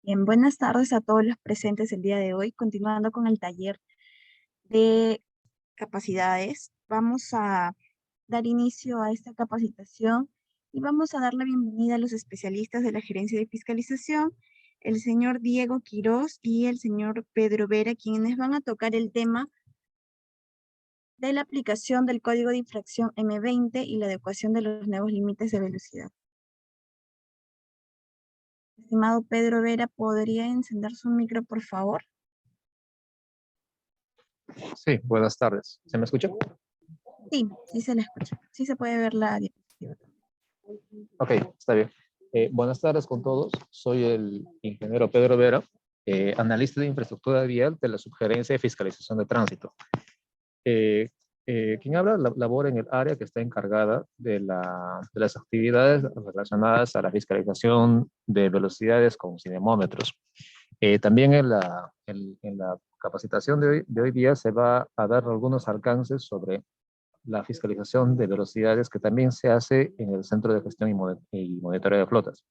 Bien, buenas tardes a todos los presentes el día de hoy. Continuando con el taller de capacidades, vamos a dar inicio a esta capacitación y vamos a dar la bienvenida a los especialistas de la Gerencia de Fiscalización, el señor Diego Quirós y el señor Pedro Vera, quienes van a tocar el tema de la aplicación del Código de Infracción M20 y la adecuación de los nuevos límites de velocidad. Estimado Pedro Vera, ¿podría encender su micro, por favor? Sí, buenas tardes. ¿Se me escucha? Sí, sí se la escucha. Sí se puede ver la diapositiva. Ok, está bien. Buenas tardes con todos. Soy el ingeniero Pedro Vera, analista de infraestructura vial de la Subgerencia de Fiscalización de Tránsito. Quien habla labora en el área que está encargada de las actividades relacionadas a la fiscalización de velocidades con cinemómetros. También en la capacitación de hoy día se va a dar algunos alcances sobre la fiscalización de velocidades que también se hace en el Centro de Gestión y Monitoreo de Flotas.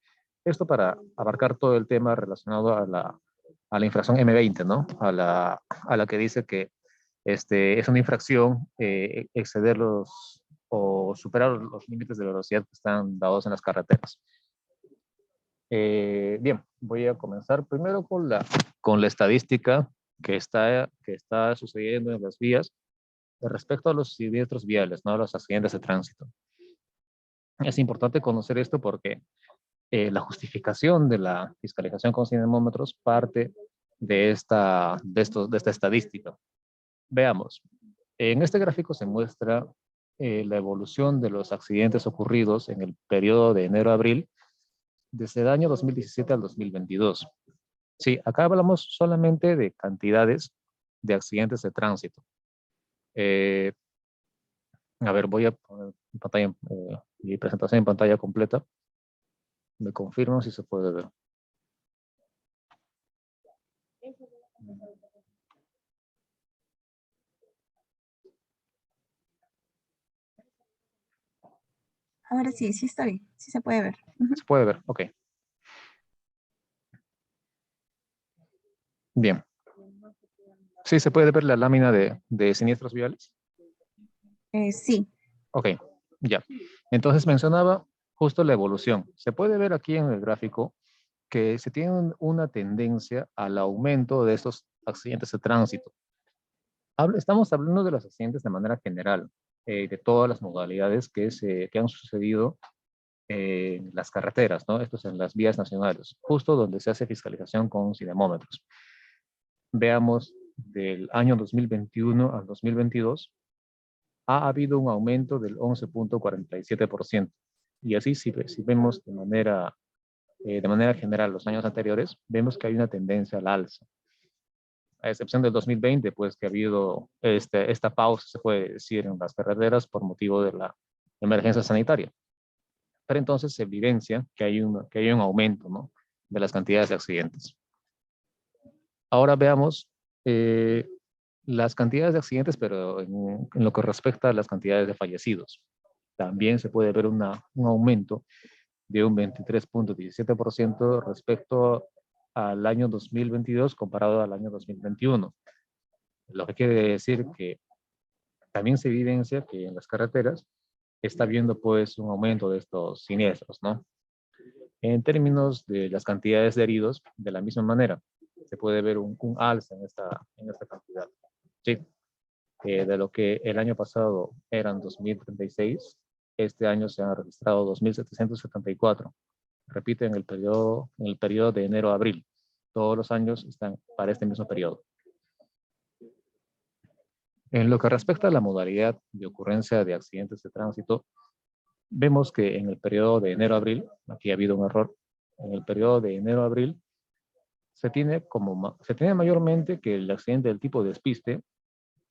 Esto para abarcar todo el tema relacionado a la infracción M20, ¿no? A la que dice que es una infracción exceder o superar los límites de velocidad que están dados en las carreteras. Bien, voy a comenzar primero con la estadística que está sucediendo en las vías respecto a los siniestros viales, ¿no? A los accidentes de tránsito. Es importante conocer esto porque la justificación de la fiscalización con cinemómetros parte de esta estadística. Veamos, en este gráfico se muestra la evolución de los accidentes ocurridos en el periodo de enero a abril, desde el año 2017 al 2022. Sí, acá hablamos solamente de cantidades de accidentes de tránsito. Eh, A ver, voy a poner mi presentación en pantalla completa. Me confirmo si se puede ver. Ahora sí, sí está bien. Sí se puede ver. Ujú. ¿Se puede ver? Ok. Bien. Sí, se puede ver la lámina de siniestros viales. Sí. Ok, ya. Entonces mencionaba justo la evolución. Se puede ver aquí en el gráfico que se tiene una tendencia al aumento de estos accidentes de tránsito. Estamos hablando de los accidentes de manera general, de todas las modalidades que han sucedido en las carreteras, ¿no? Esto es en las vías nacionales, justo donde se hace fiscalización con cinemómetros. Veamos, del año 2021 al 2022, ha habido un aumento del 11.47%. Y así, si vemos de manera general los años anteriores, vemos que hay una tendencia al alza. A excepción del 2020, pues que ha habido esta pausa, se puede decir, en las carreteras por motivo de la emergencia sanitaria. Pero entonces se evidencia que hay un aumento, ¿no? De las cantidades de accidentes. Ahora veamos eh, las cantidades de accidentes, pero en lo que respecta a las cantidades de fallecidos. También se puede ver un aumento de un 23.17% respecto al año 2022 comparado al año 2021. Lo que quiere decir que también se evidencia que en las carreteras está habiendo pues un aumento de estos siniestros, ¿no? En términos de las cantidades de heridos, de la misma manera, se puede ver un alza en esta cantidad. Sí, de lo que el año pasado eran 2.036, este año se han registrado 2.774. Repite en el periodo de enero a abril. Todos los años están para este mismo periodo. En lo que respecta a la modalidad de ocurrencia de accidentes de tránsito, vemos que en el periodo de enero a abril, aquí ha habido un error, en el periodo de enero a abril, se tiene mayormente que el accidente del tipo despiste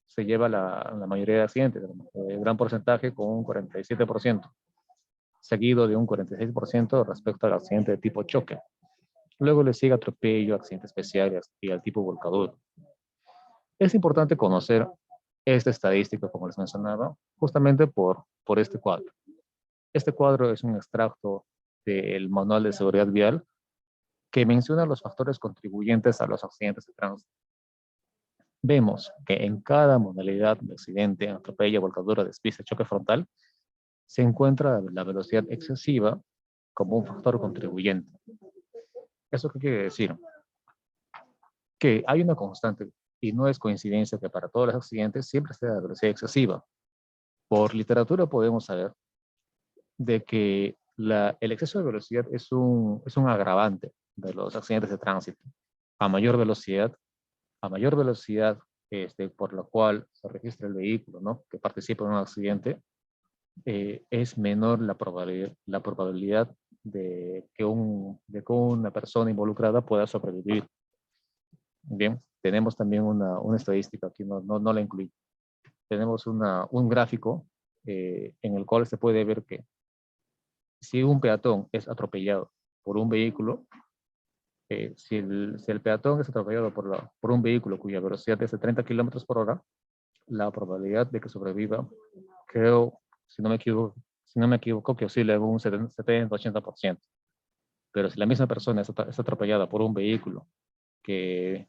se lleva la mayoría de accidentes, gran porcentaje con un 47%, seguido de un 46% respecto al accidente de tipo choque. Luego le sigue atropello, accidente especial y al tipo volcadura. Es importante conocer esta estadística, como les mencionaba, justamente por este cuadro. Este cuadro es un extracto del Manual de Seguridad Vial que menciona los factores contribuyentes a los accidentes de tránsito. Vemos que en cada modalidad de accidente, atropello, volcadura, despiste, choque frontal, se encuentra la velocidad excesiva como un factor contribuyente. ¿Eso qué quiere decir? Que hay una constante y no es coincidencia que para todos los accidentes siempre esté la velocidad excesiva. Por literatura podemos saber de que el exceso de velocidad es un agravante de los accidentes de tránsito. A mayor velocidad, por la cual se registra el vehículo, ¿no?, que participa en un accidente, es menor la probabilidad de que una persona involucrada pueda sobrevivir. Bien, tenemos también una estadística, aquí no la incluí. Tenemos un gráfico en el cual se puede ver que si un peatón es atropellado por un vehículo, si el peatón es atropellado por un vehículo cuya velocidad es de 30 kilómetros por hora, la probabilidad de que sobreviva, creo, si no me equivoco, que oscila en un 70-80%. Pero si la misma persona es atropellada por un vehículo que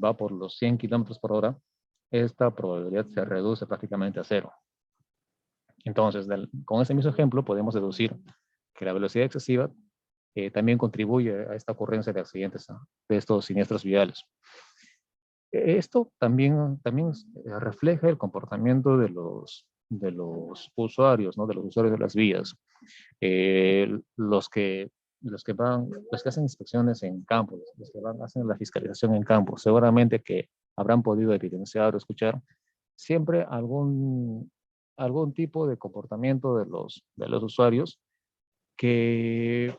va por los 100 kilómetros por hora, esta probabilidad se reduce prácticamente a cero. Entonces, con ese mismo ejemplo, podemos deducir que la velocidad excesiva también contribuye a esta ocurrencia de accidentes, de estos siniestros viales. Esto también refleja el comportamiento de los usuarios, ¿no?, de los usuarios de las vías. Los que hacen inspecciones en campo, los que hacen la fiscalización en campo, seguramente que habrán podido evidenciar o escuchar siempre algún tipo de comportamiento de los usuarios que,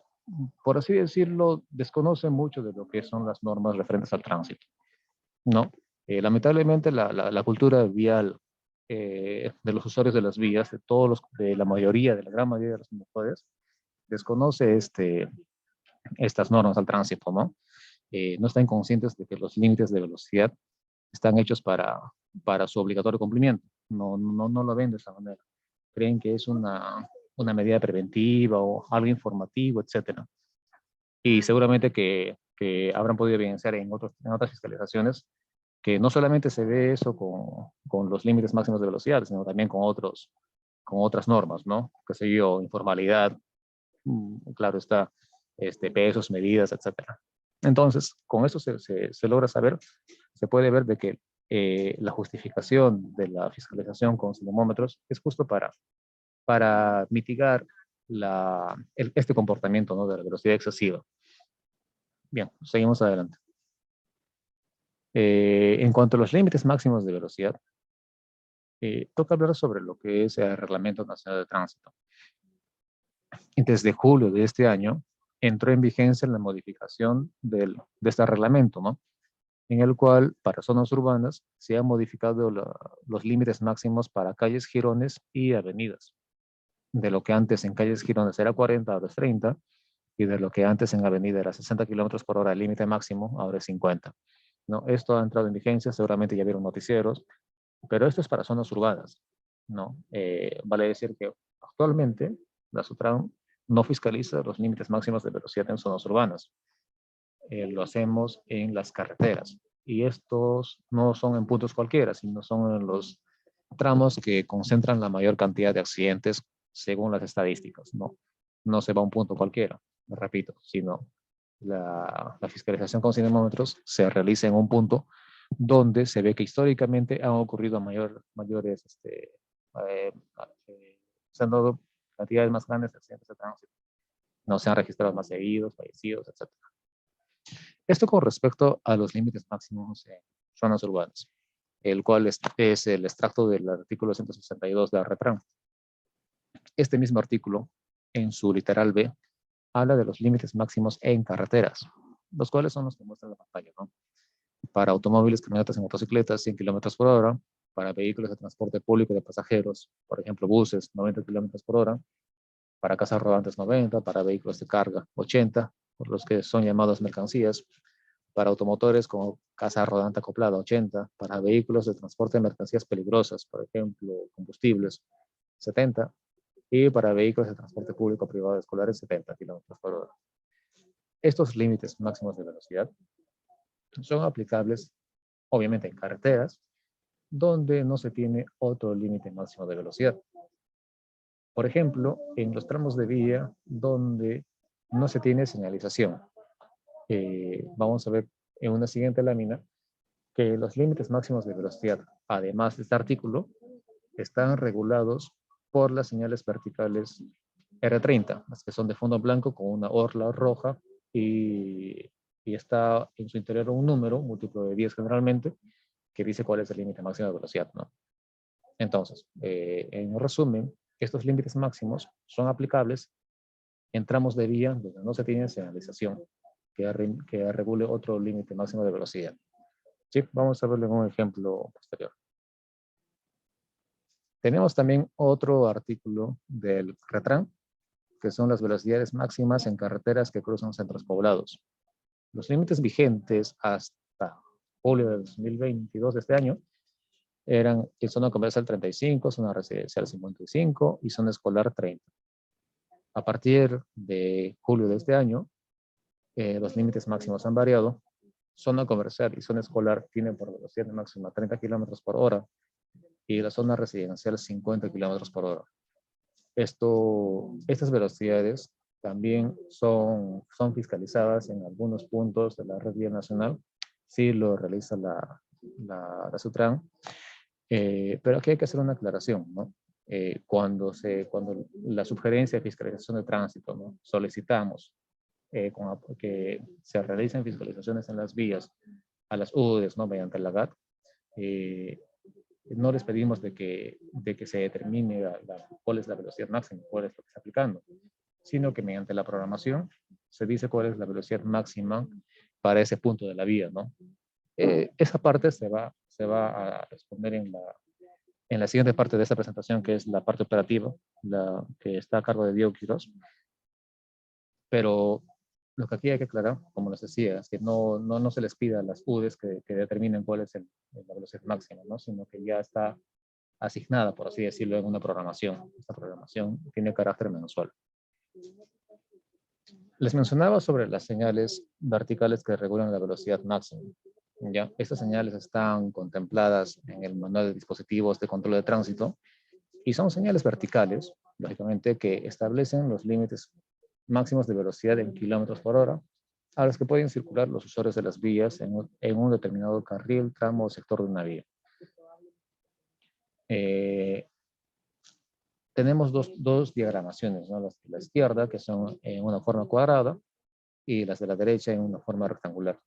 por así decirlo, desconocen mucho de lo que son las normas referentes al tránsito, ¿no? Lamentablemente la cultura vial de los usuarios de las vías, de la gran mayoría de los conductores, desconoce estas normas al tránsito, ¿no? No están conscientes de que los límites de velocidad están hechos para su obligatorio cumplimiento. No lo ven de esa manera. Creen que es una medida preventiva o algo informativo, etcétera. Y seguramente que habrán podido evidenciar en otras fiscalizaciones que no solamente se ve eso con los límites máximos de velocidad, sino también con otras normas, ¿no? Qué sé yo, informalidad, claro está, pesos, medidas, etcétera. Entonces, con eso se logra saber, se puede ver de que la justificación de la fiscalización con cinemómetros es justo para mitigar este comportamiento, ¿no?, de la velocidad excesiva. Bien, seguimos adelante. En cuanto a los límites máximos de velocidad, toca hablar sobre lo que es el Reglamento Nacional de Tránsito. Desde julio de este año entró en vigencia la modificación de este reglamento, ¿no?, en el cual para zonas urbanas se han modificado los límites máximos para calles, jirones y avenidas. De lo que antes en calles, jirones era 40, ahora es 30, y de lo que antes en avenida era 60 kilómetros por hora el límite máximo, ahora es 50. ¿No? Esto ha entrado en vigencia, seguramente ya vieron noticieros, pero esto es para zonas urbanas, ¿no? Vale decir que actualmente la SUTRAN no fiscaliza los límites máximos de velocidad en zonas urbanas. Lo hacemos en las carreteras. Y estos no son en puntos cualquiera, sino son en los tramos que concentran la mayor cantidad de accidentes según las estadísticas, ¿no? No se va a un punto cualquiera, repito, sino la fiscalización con cinemómetros se realiza en un punto donde se ve que históricamente han ocurrido mayores, se han dado cantidades más grandes de accidentes de tránsito. No se han registrado más heridos, fallecidos, etc. Esto con respecto a los límites máximos en zonas urbanas, el cual es el extracto del artículo 162 de la RETRAN. Este mismo artículo, en su literal B, habla de los límites máximos en carreteras, los cuales son los que muestra la pantalla, ¿no? Para automóviles, camionetas y motocicletas, 100 kilómetros por hora. Para vehículos de transporte público de pasajeros, por ejemplo, buses, 90 kilómetros por hora. Para casas rodantes, 90. Para vehículos de carga, 80, por los que son llamados mercancías. Para automotores como casa rodante acoplada, 80. Para vehículos de transporte de mercancías peligrosas, por ejemplo, combustibles, 70. Y para vehículos de transporte público privado escolares, 70 kilómetros por hora. Estos límites máximos de velocidad son aplicables, obviamente, en carreteras donde no se tiene otro límite máximo de velocidad. Por ejemplo, en los tramos de vía donde no se tiene señalización. Vamos a ver en una siguiente lámina que los límites máximos de velocidad, además de este artículo, están regulados por las señales verticales R30, las que son de fondo blanco con una orla roja y está en su interior un número, múltiplo de 10 generalmente, que dice cuál es el límite máximo de velocidad, ¿no? Entonces, en resumen, estos límites máximos son aplicables en tramos de vía donde no se tiene señalización que regule otro límite máximo de velocidad. Sí, vamos a verlo en un ejemplo posterior. Tenemos también otro artículo del RETRAN, que son las velocidades máximas en carreteras que cruzan centros poblados. Los límites vigentes hasta julio de 2022 de este año eran en zona comercial 35, zona residencial 55 y zona escolar 30. A partir de julio de este año, los límites máximos han variado. Zona comercial y zona escolar tienen por velocidad máxima 30 kilómetros por hora y la zona residencial 50 kilómetros por hora. Estas velocidades también son fiscalizadas en algunos puntos de la red vía nacional. Sí lo realiza la SUTRAN. Pero aquí hay que hacer una aclaración, ¿no? Cuando la sugerencia de fiscalización de tránsito, ¿no? Solicitamos que se realicen fiscalizaciones en las vías a las UDES, ¿no? Mediante la GAT. No les pedimos de que se determine cuál es la velocidad máxima, cuál es lo que está aplicando, sino que mediante la programación se dice cuál es la velocidad máxima para ese punto de la vía, ¿no? Esa parte se va a responder en la siguiente parte de esta presentación, que es la parte operativa, la que está a cargo de Diego Quiroz. Pero lo que aquí hay que aclarar, como les decía, es que no se les pida a las UDES que determinen cuál es la velocidad máxima, ¿no? Sino que ya está asignada, por así decirlo, en una programación. Esta programación tiene carácter mensual. Les mencionaba sobre las señales verticales que regulan la velocidad máxima. ¿Ya? Estas señales están contempladas en el manual de dispositivos de control de tránsito y son señales verticales, lógicamente, que establecen los límites máximos de velocidad en kilómetros por hora a los que pueden circular los usuarios de las vías en un determinado carril, tramo o sector de una vía. Tenemos dos diagramaciones, ¿no? Las de la izquierda, que son en una forma cuadrada, y las de la derecha en una forma rectangular.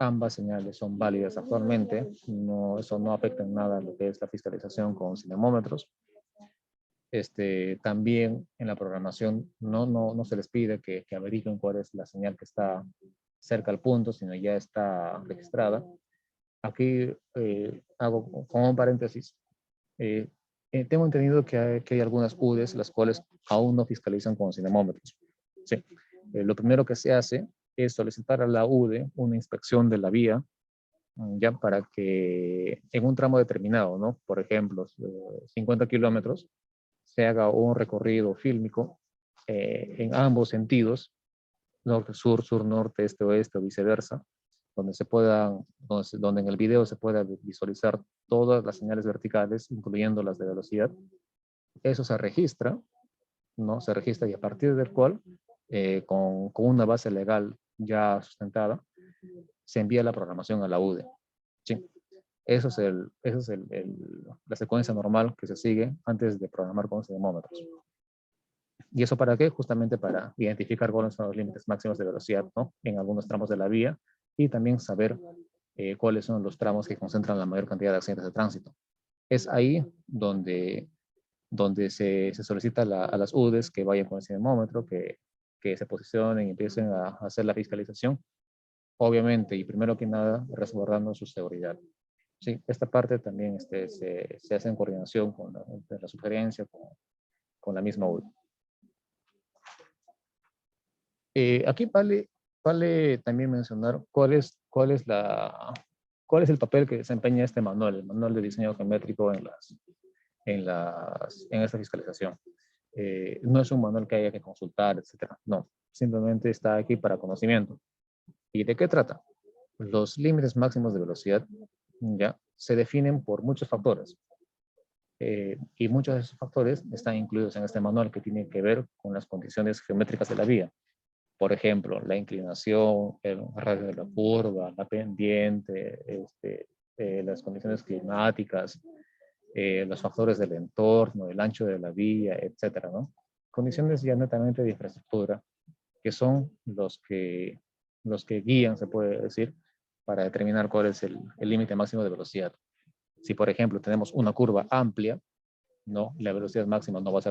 Ambas señales son válidas actualmente, eso no afecta en nada a lo que es la fiscalización con cinemómetros. También en la programación no se les pide que averigüen cuál es la señal que está cerca al punto, sino ya está registrada. Aquí hago como un paréntesis. Tengo entendido que hay algunas UDES las cuales aún no fiscalizan con cinemómetros. Sí. Lo primero que se hace es solicitar a la UDE una inspección de la vía, ya para que en un tramo determinado, ¿no? Por ejemplo, 50 kilómetros, se haga un recorrido fílmico en ambos sentidos, norte-sur, sur-norte, este-oeste o viceversa, donde en el video se pueda visualizar todas las señales verticales, incluyendo las de velocidad. Eso se registra, ¿no? Se registra y a partir del cual, con una base legal ya sustentada, se envía la programación a la UDE. Sí. Eso es la secuencia normal que se sigue antes de programar con cinemómetros. ¿Y eso para qué? Justamente para identificar cuáles son los límites máximos de velocidad, ¿no? En algunos tramos de la vía y también saber cuáles son los tramos que concentran la mayor cantidad de accidentes de tránsito. Es ahí donde se solicita a las UDES que vayan con el cinemómetro, que se posicionen y empiecen a hacer la fiscalización. Obviamente, y primero que nada, resguardando su seguridad. Sí, esta parte también se hace en coordinación con la sugerencia, con la misma UDE. Aquí vale también mencionar cuál es el papel que desempeña este manual, el manual de diseño geométrico en esta fiscalización. No es un manual que haya que consultar, etcétera. No. simplemente está aquí para conocimiento. ¿Y de qué trata? Los límites máximos de velocidad ya se definen por muchos factores. Y muchos de esos factores están incluidos en este manual que tiene que ver con las condiciones geométricas de la vía. Por ejemplo, la inclinación, el radio de la curva, la pendiente, las condiciones climáticas, los factores del entorno, el ancho de la vía, etcétera, ¿no? Condiciones ya netamente de infraestructura, que son los que guían, se puede decir, para determinar cuál es el límite máximo de velocidad. Si, por ejemplo, tenemos una curva amplia, ¿no? La velocidad máxima no va a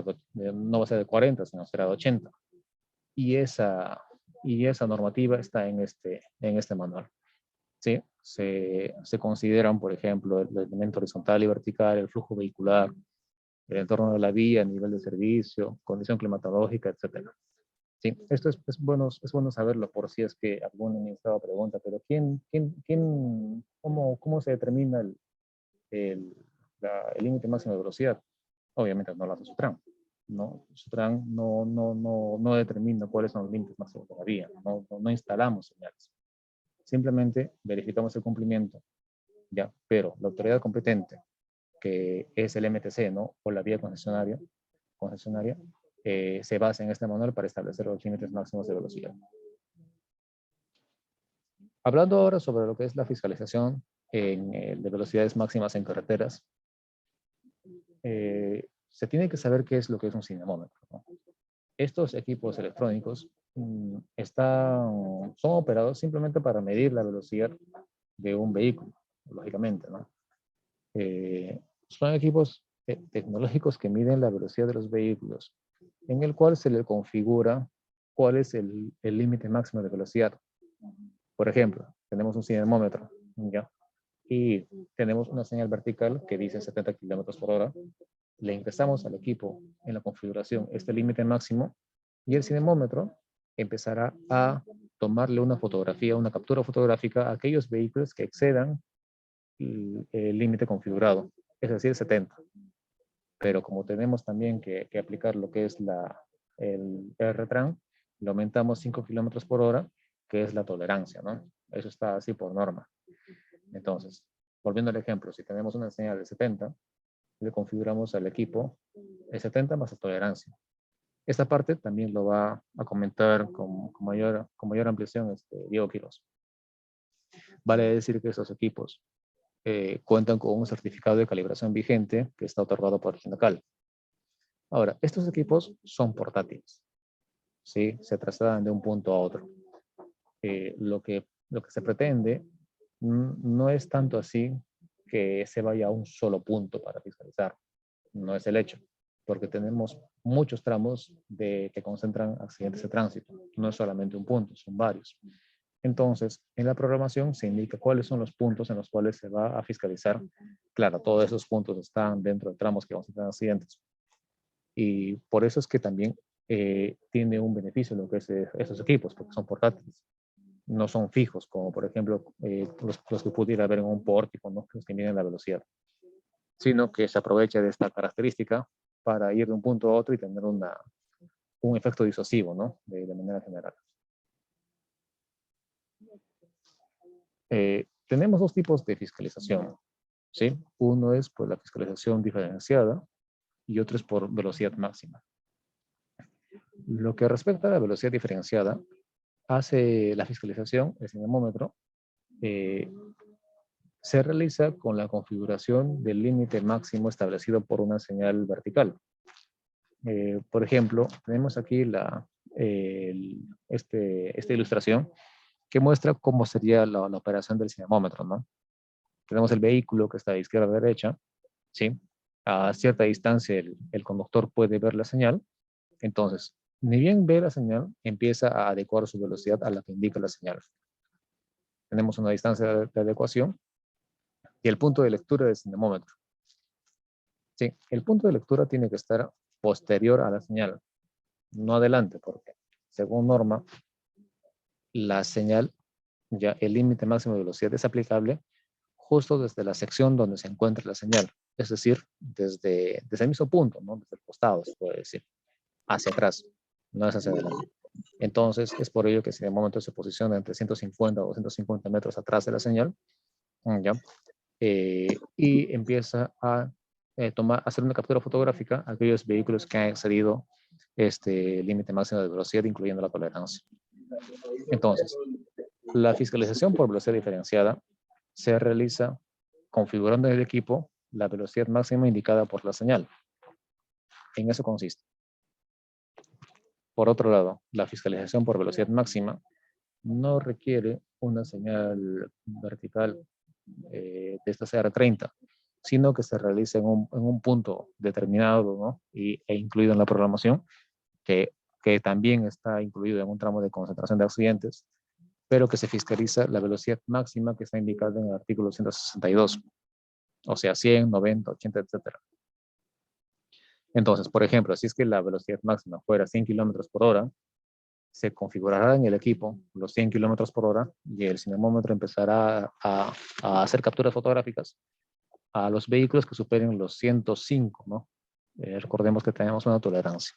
ser de 40, sino será de 80. Y esa normativa está en este manual. ¿Sí? Se consideran, por ejemplo, el elemento horizontal y vertical, el flujo vehicular, el entorno de la vía, el nivel de servicio, condición climatológica, etc. Sí, esto es bueno saberlo por si es que algún administrador pregunta, pero cómo se determina el límite máximo de velocidad? Obviamente no lo hace Sutran. ¿No? Sutran no determina cuáles son los límites máximos de la vía. No instalamos señales. Simplemente verificamos el cumplimiento. ¿Ya? Pero la autoridad competente, que es el MTC, ¿no? O la vía concesionaria, se basa en este manual para establecer los límites máximos de velocidad. Hablando ahora sobre lo que es la fiscalización de velocidades máximas en carreteras, se tiene que saber qué es lo que es un cinemómetro, ¿no? Estos equipos electrónicos son operados simplemente para medir la velocidad de un vehículo, lógicamente, ¿no? Son equipos tecnológicos que miden la velocidad de los vehículos, en el cual se le configura cuál es el límite máximo de velocidad. Por ejemplo, tenemos un cinemómetro, ¿ya? Y tenemos una señal vertical que dice 70 kilómetros por hora. Le ingresamos al equipo en la configuración este límite máximo y el cinemómetro empezará a tomarle una fotografía, una captura fotográfica a aquellos vehículos que excedan el límite configurado, es decir, 70. Pero como tenemos también que aplicar lo que es el RTRAN, le aumentamos 5 kilómetros por hora, que es la tolerancia, ¿no? Eso está así por norma. Entonces, volviendo al ejemplo, si tenemos una señal de 70, le configuramos al equipo el 70 más la tolerancia. Esta parte también lo va a comentar con mayor ampliación Diego Quiroz. Vale decir que estos equipos cuentan con un certificado de calibración vigente que está otorgado por el INACAL. Ahora, estos equipos son portátiles, ¿sí? Se trasladan de un punto a otro. Lo que se pretende no es tanto así que se vaya a un solo punto para fiscalizar. No es el hecho, porque tenemos muchos tramos que concentran accidentes de tránsito. No es solamente un punto, son varios. Entonces, en la programación se indica cuáles son los puntos en los cuales se va a fiscalizar. Claro, todos esos puntos están dentro de tramos que concentran accidentes. Y por eso es que también tiene un beneficio lo que es esos equipos, porque son portátiles. No son fijos, como por ejemplo los que pudiera haber en un pórtico, ¿no? Los que miden la velocidad, sino que se aprovecha de esta característica para ir de un punto a otro y tener un efecto disuasivo, ¿no? De manera general. Tenemos dos tipos de fiscalización, ¿sí? Uno es por la fiscalización diferenciada y otro es por velocidad máxima. Lo que respecta a la velocidad diferenciada, hace la fiscalización, el cinemómetro, se realiza con la configuración del límite máximo establecido por una señal vertical. Por ejemplo, tenemos aquí esta ilustración que muestra cómo sería la operación del cinemómetro, ¿no? Tenemos el vehículo que está de izquierda a derecha, ¿sí? A cierta distancia el conductor puede ver la señal, entonces, ni bien ve la señal, empieza a adecuar su velocidad a la que indica la señal. Tenemos una distancia de adecuación y el punto de lectura del cinemómetro. Sí, el punto de lectura tiene que estar posterior a la señal, no adelante, porque según norma, la señal, ya el límite máximo de velocidad es aplicable justo desde la sección donde se encuentra la señal, es decir, desde el mismo punto, ¿no? Desde el costado, se puede decir, hacia atrás, no es hacia adelante. Entonces, es por ello que si en el momento se posiciona entre 150 o 250 metros atrás de la señal, ¿ya? Y empieza a hacer una captura fotográfica a aquellos vehículos que han excedido este límite máximo de velocidad, incluyendo la tolerancia. Entonces, la fiscalización por velocidad diferenciada se realiza configurando en el equipo la velocidad máxima indicada por la señal. En eso consiste. Por otro lado, la fiscalización por velocidad máxima no requiere una señal vertical de esta CR30, sino que se realiza en un punto determinado, ¿no? E incluido en la programación, que también está incluido en un tramo de concentración de accidentes, pero que se fiscaliza la velocidad máxima que está indicada en el artículo 162, o sea, 100, 90, 80, etcétera. Entonces, por ejemplo, si es que la velocidad máxima fuera 100 kilómetros por hora, se configurará en el equipo los 100 kilómetros por hora y el cinemómetro empezará a hacer capturas fotográficas a los vehículos que superen los 105, ¿no? Recordemos que tenemos una tolerancia.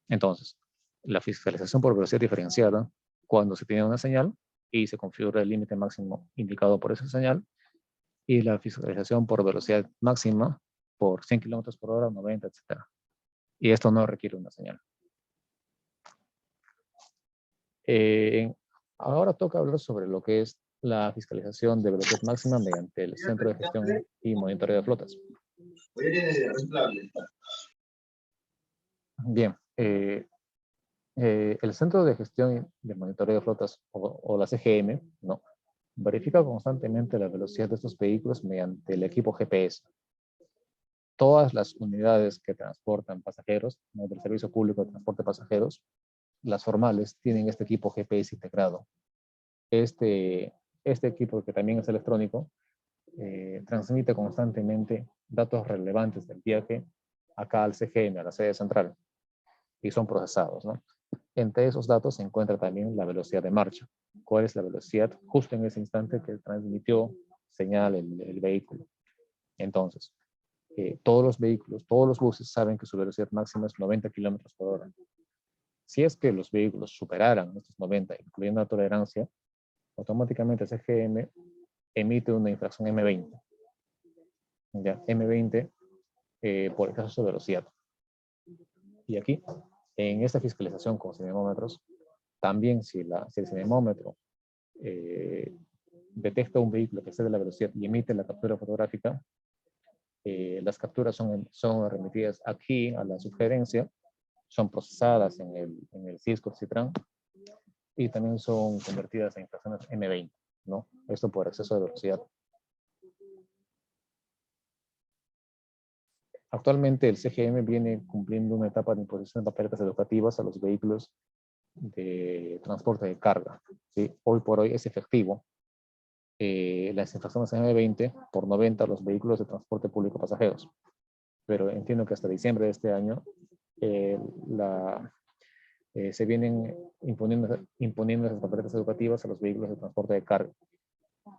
Entonces, la fiscalización por velocidad diferenciada, cuando se tiene una señal y se configura el límite máximo indicado por esa señal, y la fiscalización por velocidad máxima por 100 kilómetros por hora, 90, etc. Y esto no requiere una señal. Ahora toca hablar sobre lo que es la fiscalización de velocidad máxima mediante el Centro de Gestión y Monitoreo de Flotas. Bien, el Centro de Gestión y de Monitoreo de Flotas, o la CGM, ¿no? Verifica constantemente la velocidad de estos vehículos mediante el equipo GPS. Todas las unidades que transportan pasajeros, ¿no? Del Servicio Público de Transporte de Pasajeros, las formales, tienen este equipo GPS integrado. Este equipo, que también es electrónico, transmite constantemente datos relevantes del viaje acá al CGM, a la sede central, y son procesados, ¿no? Entre esos datos se encuentra también la velocidad de marcha. ¿Cuál es la velocidad justo en ese instante que transmitió señal el vehículo? Entonces, todos los vehículos, todos los buses saben que su velocidad máxima es 90 kilómetros por hora. Si es que los vehículos superaran estos 90, incluyendo la tolerancia, automáticamente CGM emite una infracción M20. ¿Ya? M20 por exceso de velocidad. Y aquí, en esta fiscalización con cinemómetros, también si el cinemómetro detecta un vehículo que excede la velocidad y emite la captura fotográfica, las capturas son remitidas aquí a la sugerencia, son procesadas en el Cisco Citran y también son convertidas en infracciones M20, ¿no? Esto por exceso de velocidad. Actualmente el CGM viene cumpliendo una etapa de imposición de papeletas educativas a los vehículos de transporte de carga, ¿sí? Hoy por hoy es efectivo las infracciones M20 por 90 a los vehículos de transporte público pasajeros. Pero entiendo que hasta diciembre de este año se vienen imponiendo esas papeletas educativas a los vehículos de transporte de carga.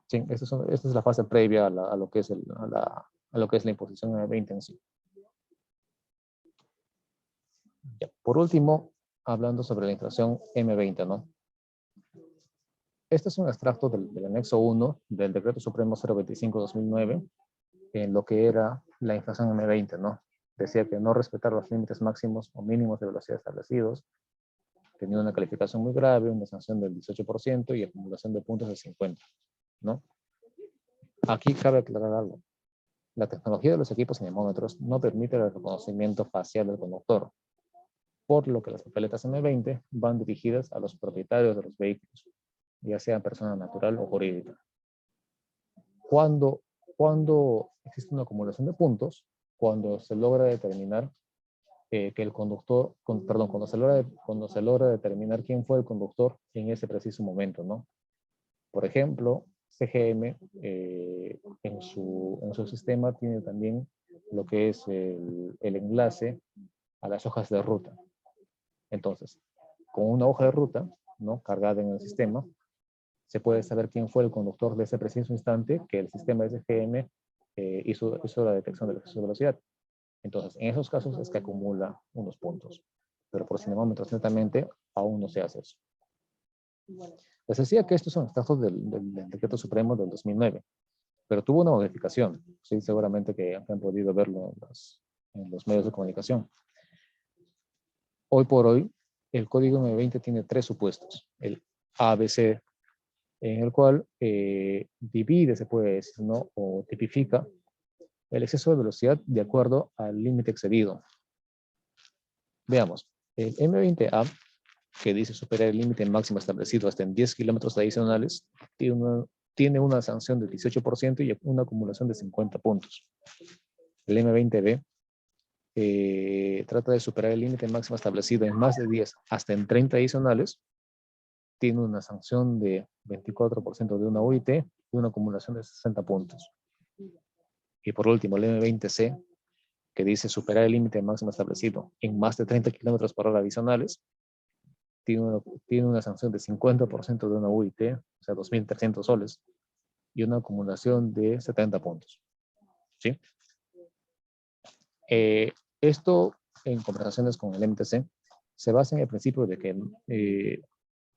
Sí, esta es la fase previa a lo que es la imposición M20 en sí. Ya. Por último, hablando sobre la infracción M20, ¿no? Este es un extracto del anexo 1 del Decreto Supremo 025/2009 en lo que era la infracción M20, ¿no? Decía que no respetar los límites máximos o mínimos de velocidad establecidos tenía una calificación muy grave, una sanción del 18% y acumulación de puntos del 50%, ¿no? Aquí cabe aclarar algo. La tecnología de los equipos cinemómetros no permite el reconocimiento facial del conductor, por lo que las papeletas M20 van dirigidas a los propietarios de los vehículos, ya sea persona natural o jurídica. Cuando existe una acumulación de puntos, cuando se logra determinar que el conductor, cuando se logra determinar quién fue el conductor en ese preciso momento, ¿no? Por ejemplo, CGM en su sistema tiene también lo que es el enlace a las hojas de ruta. Entonces, con una hoja de ruta, ¿no? Cargada en el sistema, se puede saber quién fue el conductor de ese preciso instante que el sistema de SGM hizo la detección del exceso de velocidad. Entonces, en esos casos es que acumula unos puntos. pero por cinemómetros netamente aún no se hace eso. Les decía que estos son extractos del Decreto Supremo del 2009, pero tuvo una modificación. Sí, seguramente que han podido verlo en los medios de comunicación. Hoy por hoy, el Código M20 tiene 3 supuestos. El ABC, en el cual divide, se puede decir, ¿no? O tipifica el exceso de velocidad de acuerdo al límite excedido. Veamos, el M20A, que dice superar el límite máximo establecido hasta en 10 kilómetros adicionales, tiene una sanción del 18% y una acumulación de 50 puntos. El M20B trata de superar el límite máximo establecido en más de 10 hasta en 30 adicionales, tiene una sanción de 24% de una UIT y una acumulación de 60 puntos. Y por último, el M20C, que dice superar el límite máximo establecido en más de 30 kilómetros por hora adicionales, tiene una sanción de 50% de una UIT, o sea, 2.300 soles, y una acumulación de 70 puntos. ¿Sí? Esto, en conversaciones con el MTC, se basa en el principio de que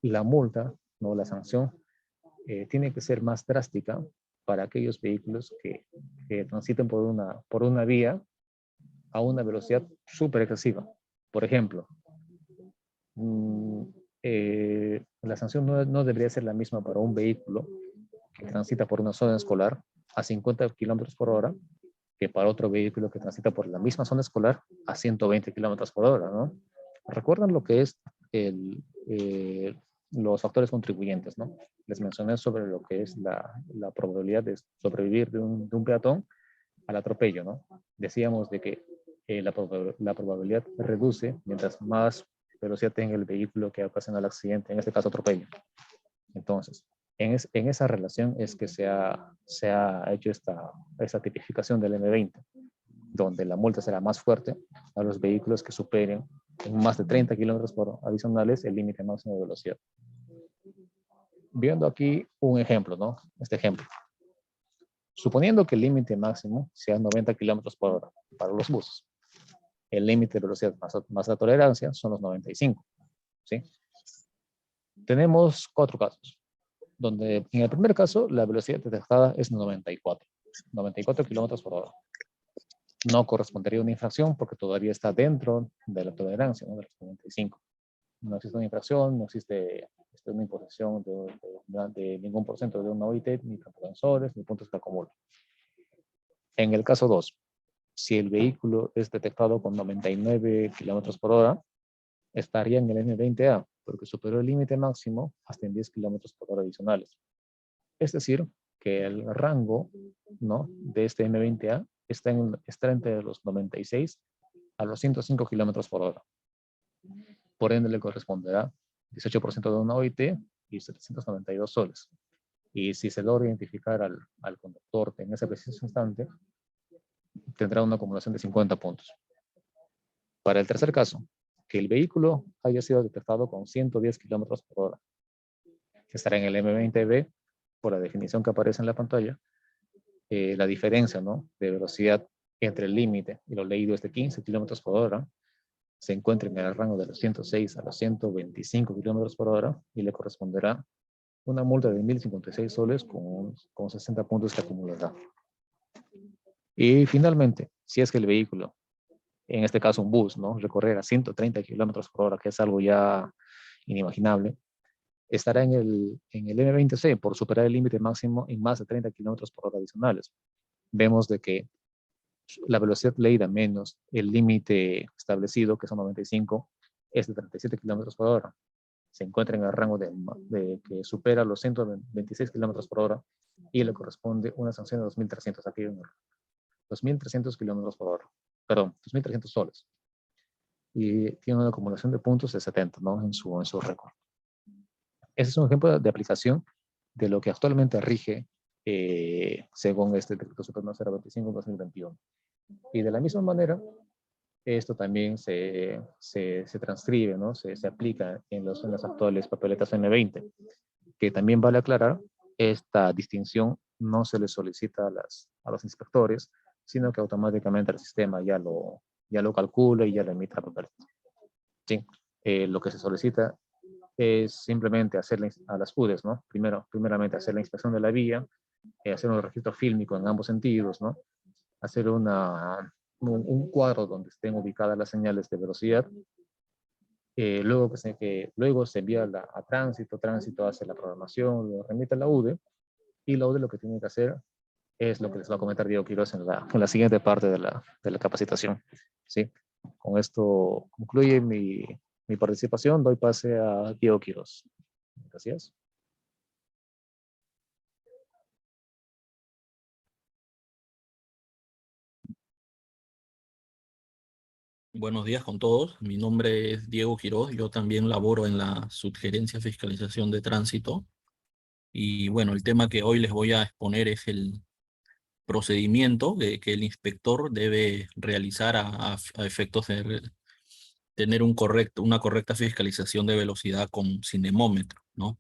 la multa, ¿no? La sanción, tiene que ser más drástica para aquellos vehículos que transiten por una vía a una velocidad súper excesiva. Por ejemplo, la sanción no debería ser la misma para un vehículo que transita por una zona escolar a 50 kilómetros por hora que para otro vehículo que transita por la misma zona escolar a 120 kilómetros por hora, ¿no? ¿Recuerdan lo que es los factores contribuyentes, ¿no? Les mencioné sobre lo que es la probabilidad de sobrevivir de un peatón al atropello, ¿no? Decíamos de que la probabilidad reduce mientras más velocidad tenga el vehículo que ocasiona el accidente, en este caso atropello. Entonces, en esa relación es que se ha hecho esta tipificación del M20, donde la multa será más fuerte a los vehículos que superen en más de 30 kilómetros por hora adicionales el límite máximo de velocidad. Viendo aquí un ejemplo, ¿no? Este ejemplo. Suponiendo que el límite máximo sea 90 kilómetros por hora para los buses, el límite de velocidad más la tolerancia son los 95, ¿sí? Tenemos 4 casos, donde en el primer caso la velocidad detectada es 94 kilómetros por hora. No correspondería a una infracción porque todavía está dentro de la tolerancia, ¿no? De los 95. No existe una infracción, no existe una imposición de ningún porcentaje de una OIT, ni tampoco en soles, ni puntos que acumulan. En el caso 2, si el vehículo es detectado con 99 kilómetros por hora, estaría en el M20A, porque superó el límite máximo hasta en 10 kilómetros por hora adicionales. Es decir, que el rango, ¿no? De este M20A está entre los 96 a los 105 kilómetros por hora. Por ende, le corresponderá 18% de una OIT y 792 soles. Y si se logra identificar al conductor en ese preciso instante, tendrá una acumulación de 50 puntos. Para el tercer caso, que el vehículo haya sido detectado con 110 kilómetros por hora, que estará en el M20B, por la definición que aparece en la pantalla, la diferencia, ¿no? De velocidad entre el límite y lo leído es de 15 kilómetros por hora, se encuentra en el rango de los 106 a los 125 kilómetros por hora y le corresponderá una multa de 1.056 soles con 60 puntos que acumulará. Y finalmente, si es que el vehículo, en este caso un bus, ¿no? Recorrer a 130 kilómetros por hora, que es algo ya inimaginable, estará en el M20C por superar el límite máximo en más de 30 kilómetros por hora adicionales. Vemos de que la velocidad leída menos el límite establecido, que son 95, es de 37 kilómetros por hora. Se encuentra en el rango de que supera los 126 kilómetros por hora y le corresponde una sanción de 2.300, aquí en 2.300 kilómetros por hora. Perdón, 2.300 soles. Y tiene una acumulación de puntos de 70, ¿no? En su récord. Ese es un ejemplo de aplicación de lo que actualmente rige según este Decreto Supremo 025/2021. Y de la misma manera, esto también se transcribe, ¿no? Se aplica en las actuales papeletas M20, que también vale aclarar, esta distinción no se le solicita a los inspectores, sino que automáticamente el sistema ya lo calcula y ya lo emite a papel. ¿sí? Lo que se solicita es simplemente hacer a las UDEs, ¿no? Primeramente hacer la inspección de la vía, hacer un registro fílmico en ambos sentidos, ¿no? Hacer un cuadro donde estén ubicadas las señales de velocidad. Luego se envía a tránsito hace la programación, lo remite a la UDE, y la UDE lo que tiene que hacer es lo que les va a comentar Diego Quiroz en la siguiente parte de la capacitación, ¿sí? Con esto concluye mi participación, doy pase a Diego Quiroz. Gracias. Buenos días con todos. Mi nombre es Diego Quiroz. Yo también laboro en la Subgerencia de Fiscalización de Tránsito. Y bueno, el tema que hoy les voy a exponer es el procedimiento que el inspector debe realizar a efectos de tener una correcta fiscalización de velocidad con cinemómetro, ¿no?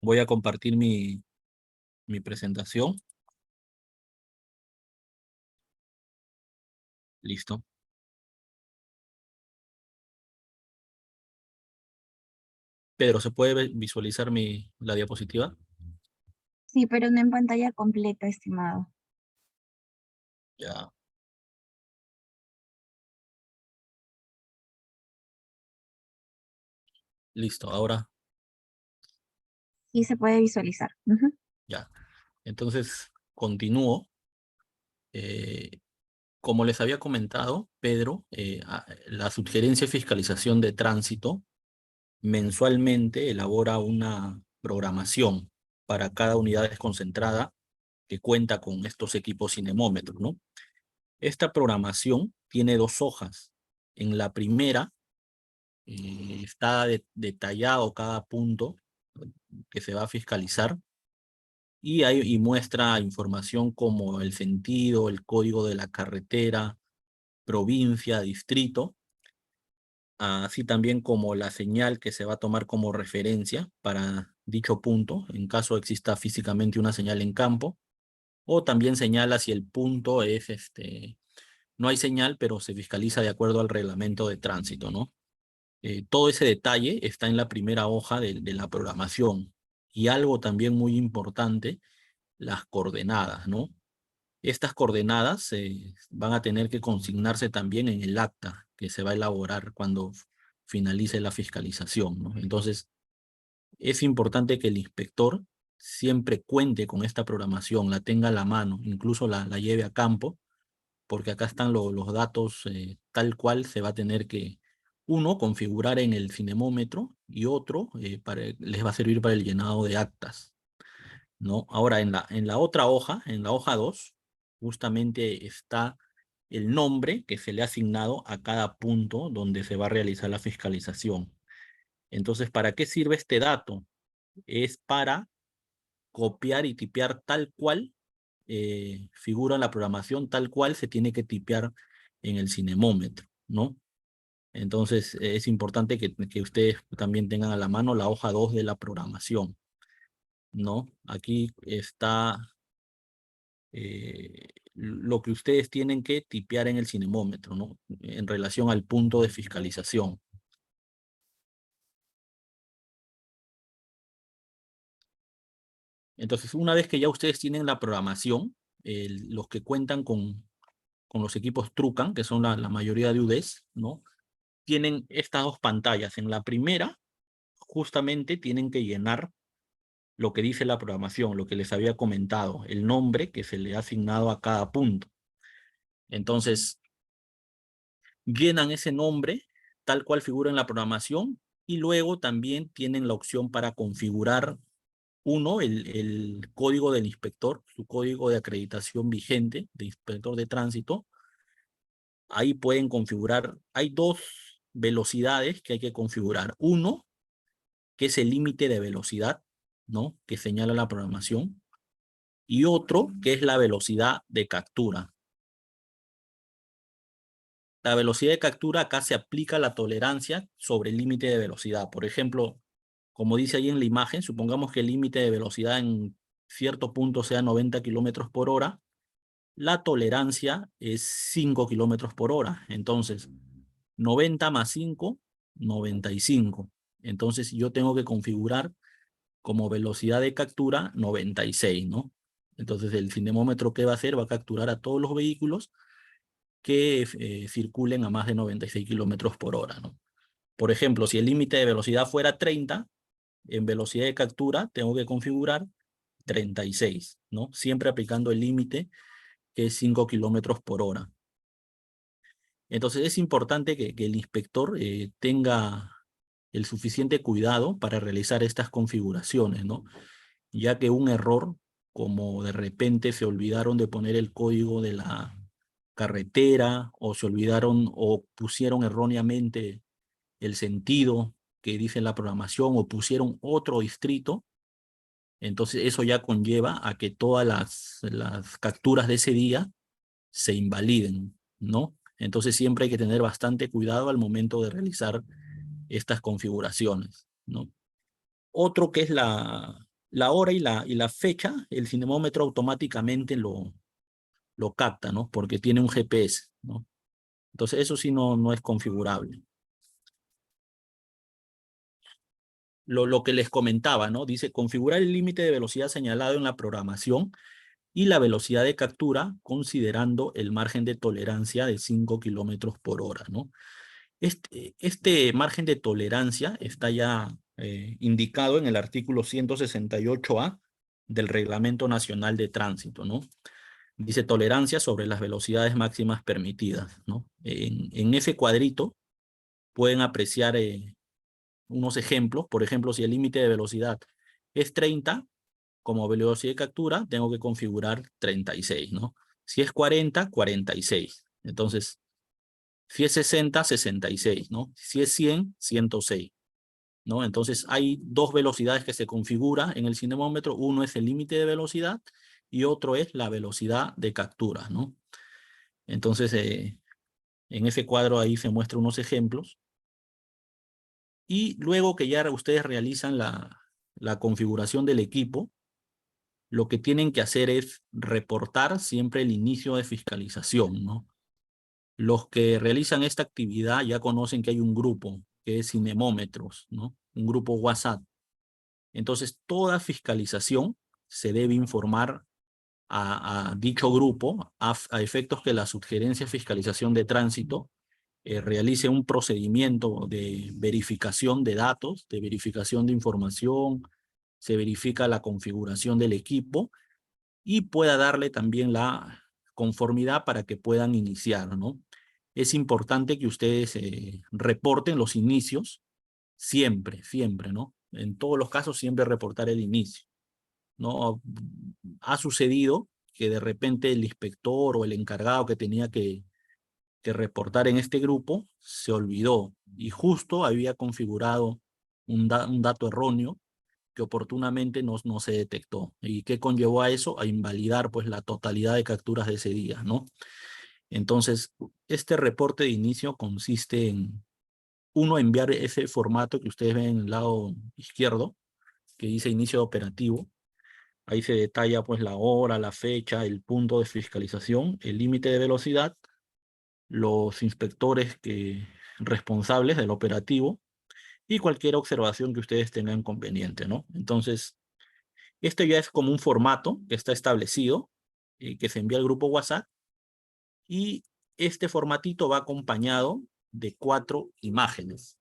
Voy a compartir mi presentación. Listo. Pedro, ¿se puede visualizar la diapositiva? Sí, pero no en pantalla completa, estimado. Ya. Listo, ahora Sí se puede visualizar. Ujú. ya. Entonces, continúo. Como les había comentado, Pedro, la Subgerencia de Fiscalización de Tránsito mensualmente elabora una programación para cada unidad desconcentrada que cuenta con estos equipos cinemómetros, ¿no? Esta programación tiene dos hojas. En la primera está detallado cada punto que se va a fiscalizar y muestra información como el sentido, el código de la carretera, provincia, distrito, así también como la señal que se va a tomar como referencia para dicho punto, en caso exista físicamente una señal en campo, o también señala si el punto es, no hay señal, pero se fiscaliza de acuerdo al reglamento de tránsito, ¿no? Todo ese detalle está en la primera hoja de la programación. Y algo también muy importante, las coordenadas, ¿no? Estas coordenadas van a tener que consignarse también en el acta que se va a elaborar cuando finalice la fiscalización, ¿no? Entonces, es importante que el inspector siempre cuente con esta programación, la tenga a la mano, incluso la lleve a campo, porque acá están los datos tal cual se va a tener que, uno, configurar en el cinemómetro y otro les va a servir para el llenado de actas, ¿no? Ahora, en la otra hoja, en la hoja 2, justamente está el nombre que se le ha asignado a cada punto donde se va a realizar la fiscalización. Entonces, ¿para qué sirve este dato? Es para copiar y tipear tal cual figura en la programación, tal cual se tiene que tipear en el cinemómetro, ¿no? Entonces, es importante que ustedes también tengan a la mano la hoja 2 de la programación, ¿no? Aquí está lo que ustedes tienen que tipear en el cinemómetro, ¿no? En relación al punto de fiscalización. Entonces, una vez que ya ustedes tienen la programación, los que cuentan con los equipos Trucan, que son la mayoría de UDEs, ¿no? Tienen estas dos pantallas. En la primera, justamente tienen que llenar lo que dice la programación, lo que les había comentado, el nombre que se le ha asignado a cada punto. Entonces, llenan ese nombre tal cual figura en la programación y luego también tienen la opción para configurar el código del inspector, su código de acreditación vigente de inspector de tránsito. Ahí pueden configurar, hay dos velocidades que hay que configurar. Uno, que es el límite de velocidad, ¿no? Que señala la programación. Y otro, que es la velocidad de captura. La velocidad de captura acá se aplica la tolerancia sobre el límite de velocidad. Por ejemplo, como dice ahí en la imagen, supongamos que el límite de velocidad en cierto punto sea 90 kilómetros por hora. La tolerancia es 5 kilómetros por hora. Entonces, 90 más 5 95. Entonces yo tengo que configurar como velocidad de captura 96, ¿no? Entonces el cinemómetro, ¿qué va a hacer? Va a capturar a todos los vehículos que circulen a más de 96 kilómetros por hora, ¿no? Por ejemplo, si el límite de velocidad fuera 30, en velocidad de captura tengo que configurar 36, ¿no? Siempre aplicando el límite que es 5 kilómetros por hora. Entonces es importante que el inspector tenga el suficiente cuidado para realizar estas configuraciones, ¿no? Ya que un error, como de repente se olvidaron de poner el código de la carretera, o se olvidaron o pusieron erróneamente el sentido que dice la programación, o pusieron otro distrito, entonces eso ya conlleva a que todas las capturas de ese día se invaliden, ¿no? Entonces siempre hay que tener bastante cuidado al momento de realizar estas configuraciones, ¿no? Otro que es la hora y la fecha, el cinemómetro automáticamente lo capta, ¿no? Porque tiene un GPS, ¿no? Entonces eso sí no es configurable. Lo que les comentaba, ¿no? Dice, configurar el límite de velocidad señalado en la programación y la velocidad de captura considerando el margen de tolerancia de 5 kilómetros por hora, ¿no? Este margen de tolerancia está ya indicado en el artículo 168A del Reglamento Nacional de Tránsito, ¿no? Dice tolerancia sobre las velocidades máximas permitidas, ¿no? En ese cuadrito pueden apreciar unos ejemplos. Por ejemplo, si el límite de velocidad es 30, como velocidad de captura tengo que configurar 36, ¿no? Si es 40, 46. Entonces, si es 60, 66, ¿no? Si es 100, 106, ¿no? Entonces hay dos velocidades que se configura en el cinemómetro. Uno es el límite de velocidad y otro es la velocidad de captura, ¿no? Entonces, en ese cuadro ahí se muestran unos ejemplos. Y luego que ya ustedes realizan la configuración del equipo, lo que tienen que hacer es reportar siempre el inicio de fiscalización, ¿no? Los que realizan esta actividad ya conocen que hay un grupo que es Cinemómetros, ¿no? Un grupo WhatsApp. Entonces, toda fiscalización se debe informar a dicho grupo a efectos que la Subgerencia de Fiscalización de Tránsito realice un procedimiento de verificación de datos, de verificación de información, se verifica la configuración del equipo y pueda darle también la conformidad para que puedan iniciar, ¿no? Es importante que ustedes reporten los inicios siempre, siempre, ¿no? En todos los casos siempre reportar el inicio, ¿no? Ha sucedido que de repente el inspector o el encargado que tenía que reportar en este grupo se olvidó y justo había configurado un dato erróneo que oportunamente no se detectó. ¿Y qué conllevó a eso? A invalidar pues la totalidad de capturas de ese día, ¿no? Entonces, este reporte de inicio consiste en, uno, enviar ese formato que ustedes ven en el lado izquierdo, que dice inicio operativo. Ahí se detalla pues la hora, la fecha, el punto de fiscalización, el límite de velocidad, los inspectores responsables del operativo y cualquier observación que ustedes tengan conveniente, ¿no? Entonces, este ya es como un formato que está establecido, que se envía al grupo WhatsApp, y este formatito va acompañado de 4 imágenes.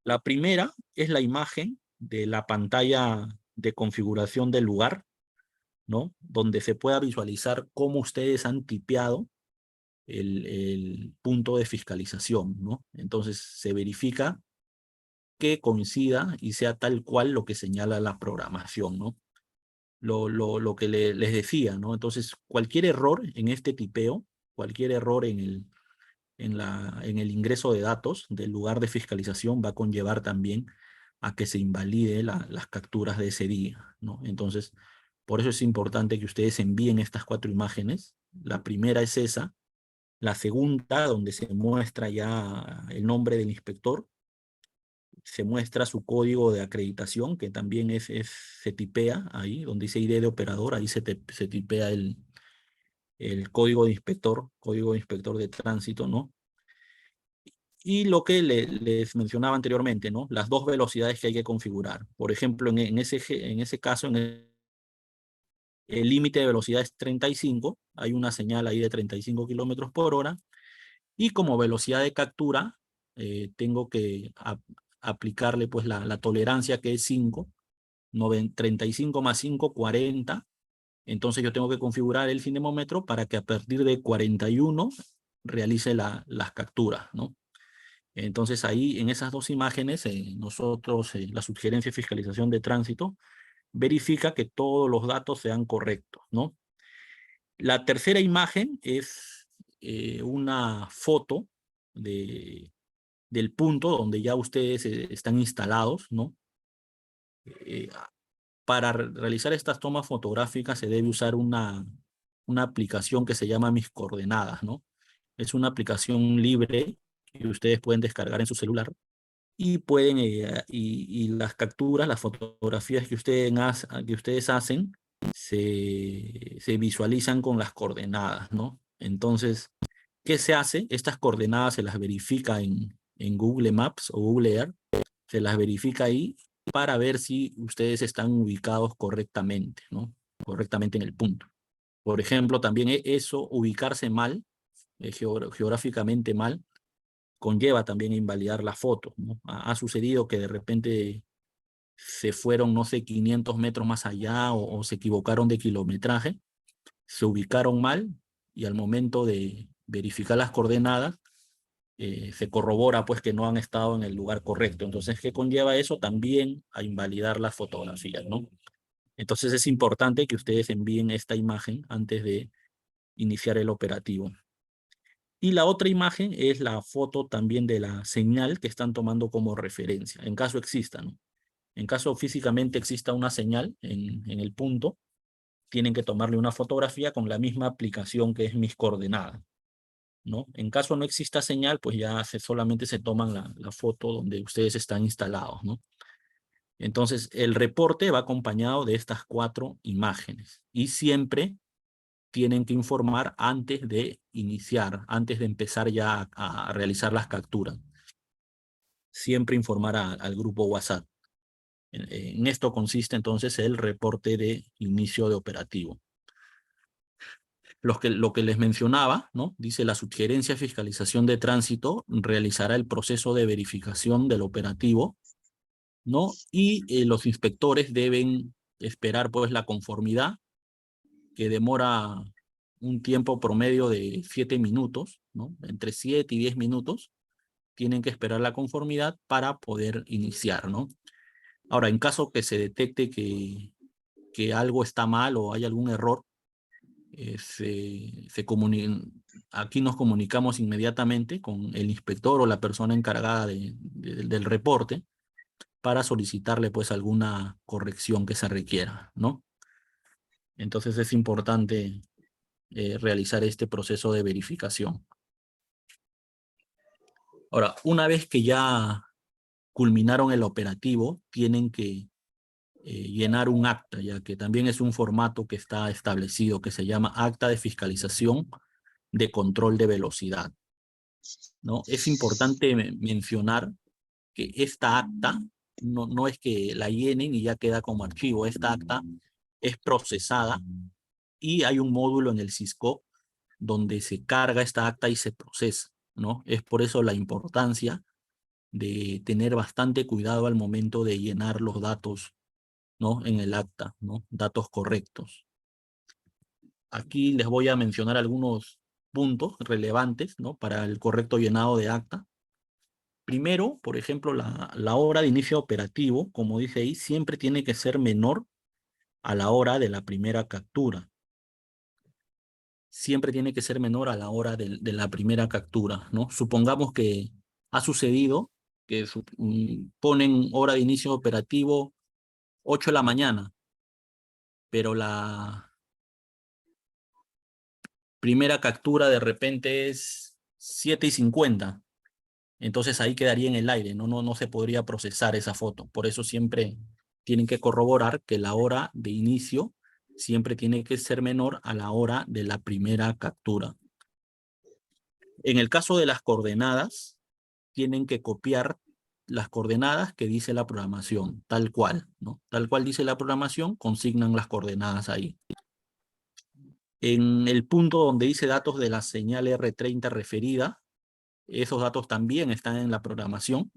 La primera es la imagen de la pantalla de configuración del lugar, ¿no? Donde se pueda visualizar cómo ustedes han tipeado el punto de fiscalización, ¿no? Entonces se verifica que coincida y sea tal cual lo que señala la programación, ¿no? Lo que les decía, ¿no? Entonces, cualquier error en este tipeo, cualquier error en el ingreso de datos del lugar de fiscalización va a conllevar también a que se invalide las capturas de ese día, ¿no? Entonces, por eso es importante que ustedes envíen estas 4 imágenes. La primera es esa. La segunda, donde se muestra ya el nombre del inspector, se muestra su código de acreditación, que también se tipea ahí, donde dice ID de operador, ahí se tipea el código de inspector de tránsito, ¿no? Y lo que les mencionaba anteriormente, ¿no? Las dos velocidades que hay que configurar. Por ejemplo, en ese caso, el límite de velocidad es 35, hay una señal ahí de 35 kilómetros por hora, y como velocidad de captura, tengo que aplicarle pues la tolerancia que es 5, 35 más 5, 40. Entonces yo tengo que configurar el cinemómetro para que a partir de 41 realice las capturas, ¿no? Entonces ahí en esas dos imágenes, nosotros, la sugerencia de fiscalización de tránsito, verifica que todos los datos sean correctos, ¿no? La tercera imagen es una foto del punto donde ya ustedes están instalados, ¿no? Para realizar estas tomas fotográficas se debe usar una aplicación que se llama Mis Coordenadas, ¿no? Es una aplicación libre que ustedes pueden descargar en su celular y pueden, y las capturas, las fotografías que ustedes hacen, se visualizan con las coordenadas, ¿no? Entonces, ¿qué se hace? Estas coordenadas se las verifica en Google Maps o Google Earth, se las verifica ahí para ver si ustedes están ubicados correctamente, ¿no? Correctamente en el punto. Por ejemplo, también eso, ubicarse mal, geográficamente mal, conlleva también invalidar la foto, ¿no? Ha sucedido que de repente se fueron, no sé, 500 metros más allá o se equivocaron de kilometraje, se ubicaron mal y al momento de verificar las coordenadas, se corrobora pues que no han estado en el lugar correcto. Entonces, ¿qué conlleva eso? También a invalidar las fotografías, ¿no? Entonces es importante que ustedes envíen esta imagen antes de iniciar el operativo. Y la otra imagen es la foto también de la señal que están tomando como referencia, en caso exista, ¿no? En caso físicamente exista una señal en el punto, tienen que tomarle una fotografía con la misma aplicación que es Mis Coordenadas, ¿no? En caso no exista señal, pues ya solamente se toman la foto donde ustedes están instalados, ¿no? Entonces, el reporte va acompañado de estas 4 imágenes y siempre tienen que informar antes de iniciar, antes de empezar ya a realizar las capturas. Siempre informar al grupo WhatsApp. En esto consiste entonces el reporte de inicio de operativo. Lo que les mencionaba, ¿no? Dice la sugerencia de fiscalización de tránsito realizará el proceso de verificación del operativo, ¿no? Y los inspectores deben esperar pues la conformidad, que demora un tiempo promedio de 7 minutos, ¿no? Entre 7 y 10 minutos tienen que esperar la conformidad para poder iniciar, ¿no? Ahora, en caso que se detecte que algo está mal o hay algún error, aquí nos comunicamos inmediatamente con el inspector o la persona encargada del reporte para solicitarle pues alguna corrección que se requiera, ¿no? Entonces es importante realizar este proceso de verificación. Ahora, una vez que ya culminaron el operativo, tienen que llenar un acta, ya que también es un formato que está establecido, que se llama Acta de Fiscalización de Control de Velocidad, ¿no? Es importante mencionar que esta acta no es que la llenen y ya queda como archivo. Esta acta es procesada y hay un módulo en el SISCO donde se carga esta acta y se procesa, ¿no? Es por eso la importancia de tener bastante cuidado al momento de llenar los datos, ¿no? En el acta, ¿no? Datos correctos. Aquí les voy a mencionar algunos puntos relevantes, ¿no? Para el correcto llenado de acta. Primero, por ejemplo, la hora de inicio operativo, como dice ahí, siempre tiene que ser menor a la hora de la primera captura. Siempre tiene que ser menor a la hora de la primera captura, ¿no? Supongamos que ha sucedido que ponen hora de inicio operativo 8 de la mañana, pero la primera captura de repente es 7:50. Entonces ahí quedaría en el aire, no se podría procesar esa foto. Por eso siempre tienen que corroborar que la hora de inicio siempre tiene que ser menor a la hora de la primera captura. En el caso de las coordenadas, tienen que copiar las coordenadas que dice la programación, tal cual, ¿no? Tal cual dice la programación, consignan las coordenadas ahí. En el punto donde dice datos de la señal R30 referida, esos datos también están en la programación.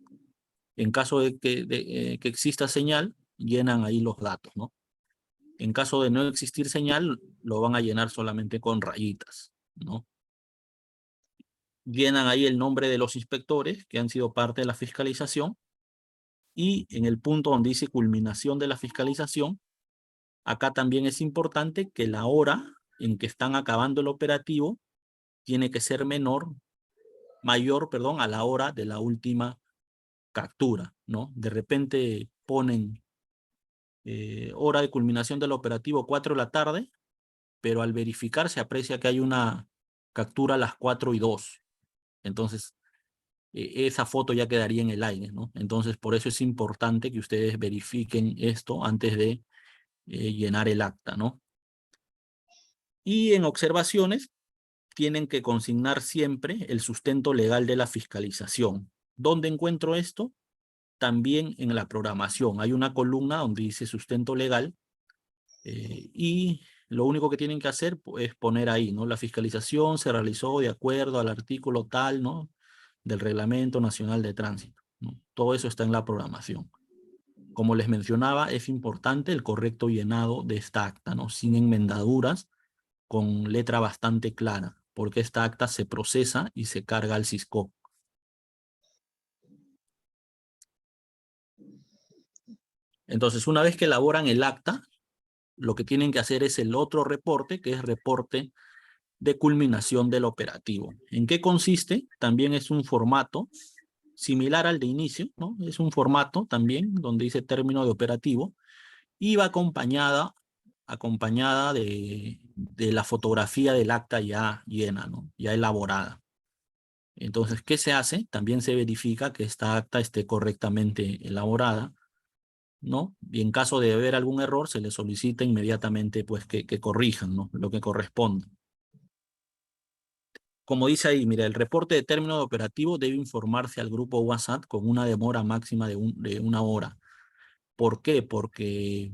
En caso de que exista señal, llenan ahí los datos, ¿no? En caso de no existir señal, lo van a llenar solamente con rayitas, ¿no? Llenan ahí el nombre de los inspectores que han sido parte de la fiscalización, y en el punto donde dice culminación de la fiscalización, acá también es importante que la hora en que están acabando el operativo tiene que ser mayor, perdón, a la hora de la última captura, ¿no? De repente ponen hora de culminación del operativo 4 de la tarde, pero al verificar se aprecia que hay una captura a las 4:02. Entonces, esa foto ya quedaría en el aire, ¿no? Entonces, por eso es importante que ustedes verifiquen esto antes de llenar el acta, ¿no? Y en observaciones, tienen que consignar siempre el sustento legal de la fiscalización. ¿Dónde encuentro esto? También en la programación. Hay una columna donde dice sustento legal, y lo único que tienen que hacer es poner ahí, ¿no? La fiscalización se realizó de acuerdo al artículo tal, ¿no? Del Reglamento Nacional de Tránsito, ¿no? Todo eso está en la programación. Como les mencionaba, es importante el correcto llenado de esta acta, ¿no? Sin enmendaduras, con letra bastante clara, porque esta acta se procesa y se carga al SISCOP. Entonces, una vez que elaboran el acta, lo que tienen que hacer es el otro reporte, que es reporte de culminación del operativo. ¿En qué consiste? También es un formato similar al de inicio, ¿no? Es un formato también donde dice término de operativo, y va acompañada de la fotografía del acta ya llena, ¿no? Ya elaborada. Entonces, ¿qué se hace? También se verifica que esta acta esté correctamente elaborada, ¿no? Y en caso de haber algún error, se le solicita inmediatamente pues, que corrijan, ¿no? Lo que corresponde. Como dice ahí, mira, el reporte de término de operativo debe informarse al grupo WhatsApp con una demora máxima de 1 hora. ¿Por qué? Porque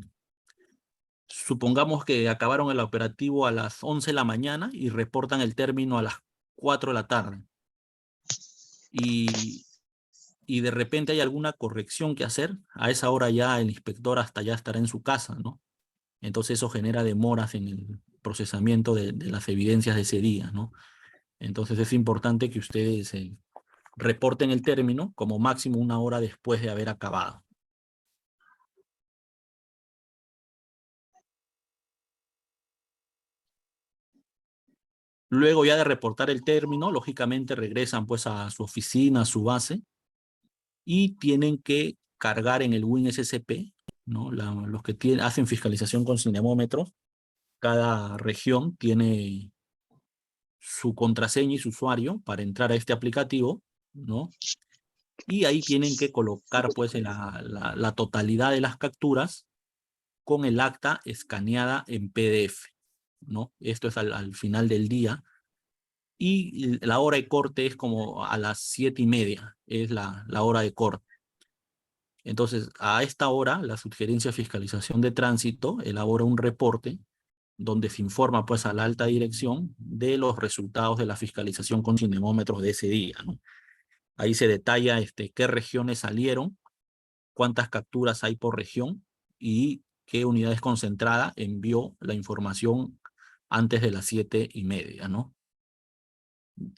supongamos que acabaron el operativo a las 11 de la mañana y reportan el término a las 4 de la tarde. Y de repente hay alguna corrección que hacer, a esa hora ya el inspector hasta ya estará en su casa, ¿no? Entonces eso genera demoras en el procesamiento de las evidencias de ese día, ¿no? Entonces es importante que ustedes reporten el término como máximo 1 hora después de haber acabado. Luego ya de reportar el término, lógicamente regresan pues a su oficina, a su base, y tienen que cargar en el WinSCP, ¿no? Los que hacen fiscalización con cinemómetros, cada región tiene su contraseña y su usuario para entrar a este aplicativo, ¿no? Y ahí tienen que colocar pues la totalidad de las capturas con el acta escaneada en PDF, ¿no? Esto es al final del día. Y la hora de corte es como a las 7:30, es la hora de corte. Entonces, a esta hora, la Subgerencia de Fiscalización de Tránsito elabora un reporte donde se informa pues a la alta dirección de los resultados de la fiscalización con cinemómetros de ese día, ¿no? Ahí se detalla qué regiones salieron, cuántas capturas hay por región y qué unidades concentradas envió la información antes de las 7:30, ¿no?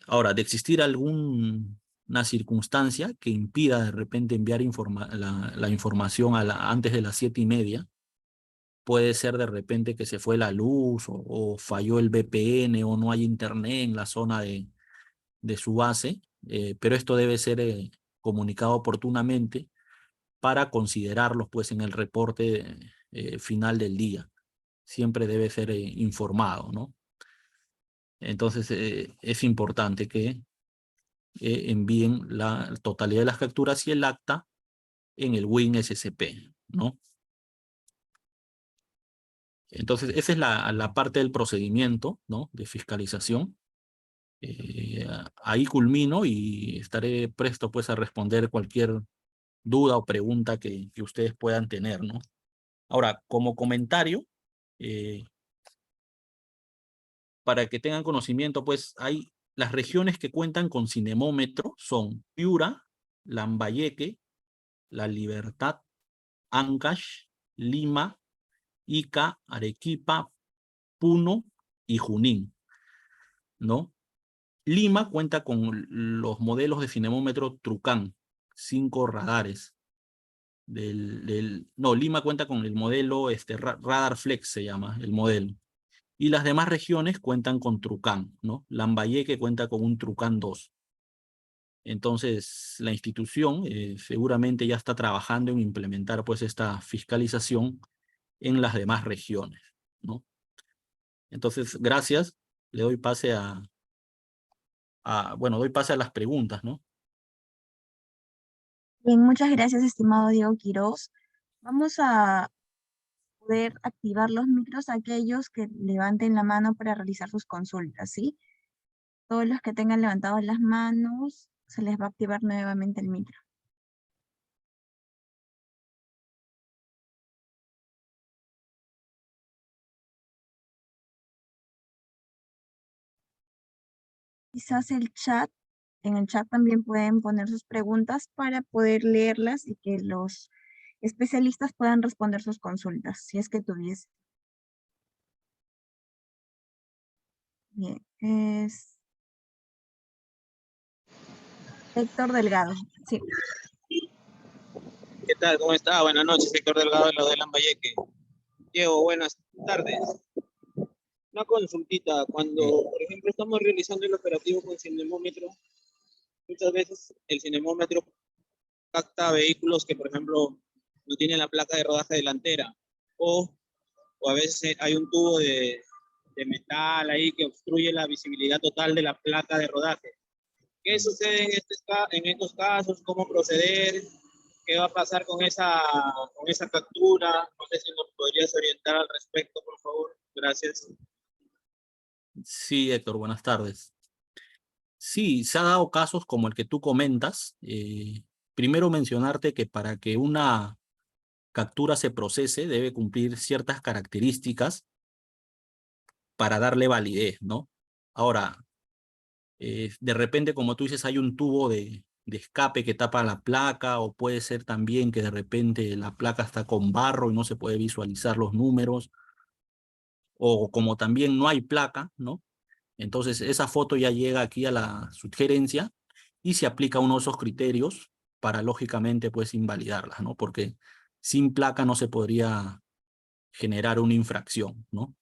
Ahora, de existir alguna circunstancia que impida de repente enviar la información antes de las 7:30, puede ser de repente que se fue la luz o falló el VPN o no hay internet en la zona de su base, pero esto debe ser comunicado oportunamente para considerarlos pues en el reporte final del día. Siempre debe ser informado, ¿no? Entonces es importante que envíen la totalidad de las capturas y el acta en el WinSCP, ¿no? Entonces esa es la parte del procedimiento, ¿no? De fiscalización. Ahí culmino y estaré presto pues a responder cualquier duda o pregunta que ustedes puedan tener, ¿no? Ahora, como comentario, para que tengan conocimiento, pues hay las regiones que cuentan con cinemómetro son Piura, Lambayeque, La Libertad, Ancash, Lima, Ica, Arequipa, Puno y Junín, ¿no? Lima cuenta con los modelos de cinemómetro Trucán, 5 radares. No, Lima cuenta con el modelo Radar Flex, se llama el modelo. Y las demás regiones cuentan con Trucán, ¿no? Lambayeque cuenta con un Trucán 2. Entonces, la institución seguramente ya está trabajando en implementar pues esta fiscalización en las demás regiones, ¿no? Entonces, gracias. Le doy pase bueno, doy pase a las preguntas, ¿no? Bien, muchas gracias, estimado Diego Quiroz. Vamos a poder activar los micros a aquellos que levanten la mano para realizar sus consultas, ¿sí? Todos los que tengan levantadas las manos, se les va a activar nuevamente el micro. Quizás en el chat también pueden poner sus preguntas para poder leerlas y que los especialistas puedan responder sus consultas, si es que tuviese. Bien, es Héctor Delgado, sí. ¿Qué tal? ¿Cómo está? Buenas noches, Héctor Delgado de la de Lambayeque. Diego, buenas tardes. Una consultita. Cuando, por ejemplo, estamos realizando el operativo con cinemómetro, muchas veces el cinemómetro capta vehículos que, por ejemplo, no tienen la placa de rodaje delantera o a veces hay un tubo de metal ahí que obstruye la visibilidad total de la placa de rodaje. ¿Qué sucede en estos casos? ¿Cómo proceder? ¿Qué va a pasar con esa captura? No sé si nos podrías orientar al respecto, por favor. Gracias. Sí, Héctor, buenas tardes. Sí, se ha dado casos como el que tú comentas. Primero mencionarte que para que una captura se procese debe cumplir ciertas características para darle validez, ¿no? Ahora, de repente, como tú dices, hay un tubo de escape que tapa la placa, o puede ser también que de repente la placa está con barro y no se puede visualizar los números, o como también no hay placa, ¿no? Entonces esa foto ya llega aquí a la subgerencia y se aplica uno de esos criterios para lógicamente pues invalidarlas, ¿no? Porque sin placa no se podría generar una infracción, ¿no?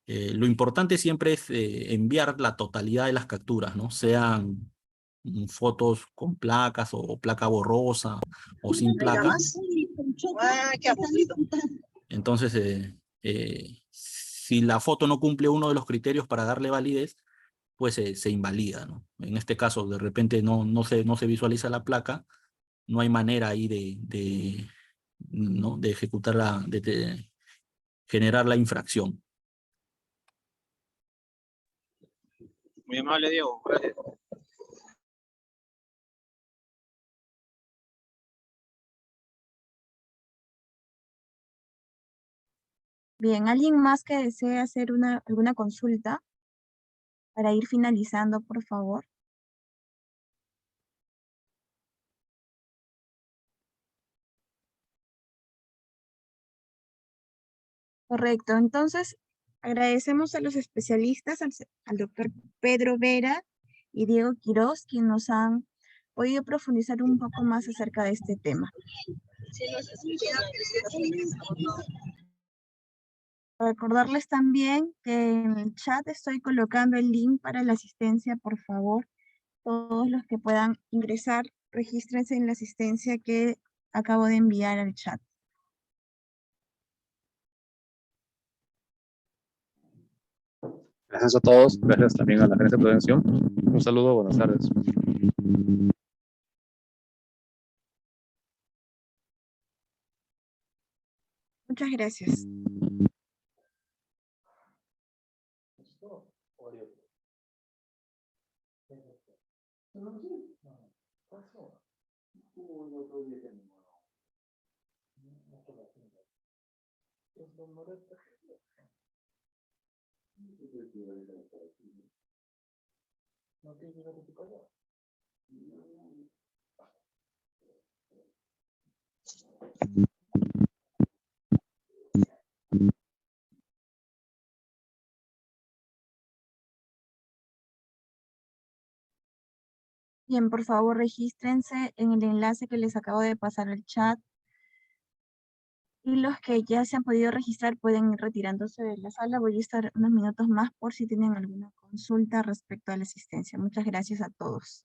Lo importante siempre es enviar la totalidad de las capturas, ¿no? Sean fotos con placas o placa borrosa o sin placa. Entonces, si la foto no cumple uno de los criterios para darle validez, pues se invalida, ¿no? En este caso, de repente no se visualiza la placa, no hay manera ahí ¿no? de ejecutar de generar la infracción. Muy amable, Diego. Gracias. Bien, ¿alguien más que desee hacer alguna consulta para ir finalizando, por favor? Correcto, entonces agradecemos a los especialistas, al doctor Pedro Vera y Diego Quiroz, quienes nos han podido profundizar un poco más acerca de este tema. Recordarles también que en el chat estoy colocando el link para la asistencia, por favor. Todos los que puedan ingresar, regístrense en la asistencia que acabo de enviar al chat. Gracias a todos, gracias también a la Agencia de Prevención. Un saludo, buenas tardes. Muchas gracias. Bien, por favor, regístrense en el enlace que les acabo de pasar al chat. Y los que ya se han podido registrar pueden ir retirándose de la sala. Voy a estar unos minutos más por si tienen alguna consulta respecto a la asistencia. Muchas gracias a todos.